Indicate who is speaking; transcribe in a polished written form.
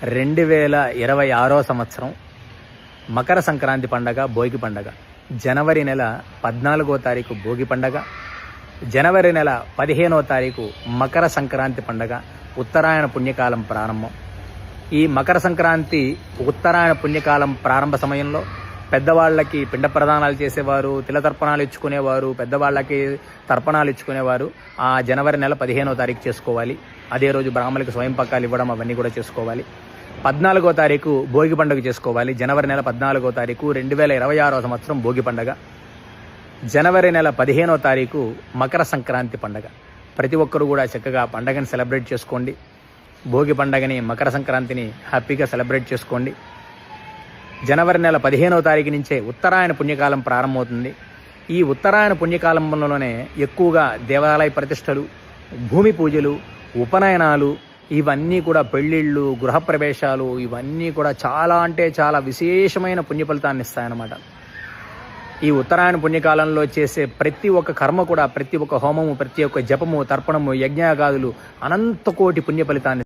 Speaker 1: 2026 సంవత్సరం మకర సంక్రాంతి పండగ, భోగి పండగ. జనవరి నెల 14వ తారీఖు భోగి పండగ, జనవరి నెల 15వ తారీఖు మకర సంక్రాంతి పండగ, ఉత్తరాయణ పుణ్యకాలం ప్రారంభం. ఈ మకర సంక్రాంతి ఉత్తరాయణ పుణ్యకాలం ప్రారంభ సమయంలో పెద్దవాళ్ళకి పిండ ప్రదానాలు చేసేవారు, తిల తర్పణాలు ఇచ్చుకునేవారు, పెద్దవాళ్ళకి తర్పణాలు ఇచ్చుకునేవారు ఆ జనవరి నెల 15వ తారీఖు చేసుకోవాలి. అదే రోజు బ్రాహ్మణులకు స్వయం పక్కాలు ఇవ్వడం అవన్నీ కూడా చేసుకోవాలి. 14వ తారీఖు భోగి పండుగ చేసుకోవాలి. జనవరి నెల 14వ తారీఖు 2026 సంవత్సరం భోగి పండుగ. జనవరి నెల 15వ తారీఖు మకర సంక్రాంతి పండుగ. ప్రతి ఒక్కరు కూడా చక్కగా పండగని సెలబ్రేట్ చేసుకోండి. భోగి పండగని, మకర సంక్రాంతిని హ్యాపీగా సెలబ్రేట్ చేసుకోండి. జనవరి నెల 15వ తారీఖు నుంచే ఉత్తరాయణ పుణ్యకాలం ప్రారంభమవుతుంది. ఈ ఉత్తరాయణ పుణ్యకాలంలోనే ఎక్కువగా దేవాలయ ప్రతిష్టలు, భూమి పూజలు, ఉపనయనాలు, ఇవన్నీ కూడా పెళ్ళిళ్ళు, గృహప్రవేశాలు, ఇవన్నీ కూడా చాలా అంటే చాలా విశేషమైన పుణ్య ఫలితాన్ని ఇస్తాయన్నమాట. ఈ ఉత్తరాయణ పుణ్యకాలంలో చేసే ప్రతి ఒక్క కర్మ కూడా, ప్రతి ఒక్క హోమము, ప్రతి ఒక్క జపము, తర్పణము, యజ్ఞయాగాదులు అనంత కోటి పుణ్య ఫలితాన్ని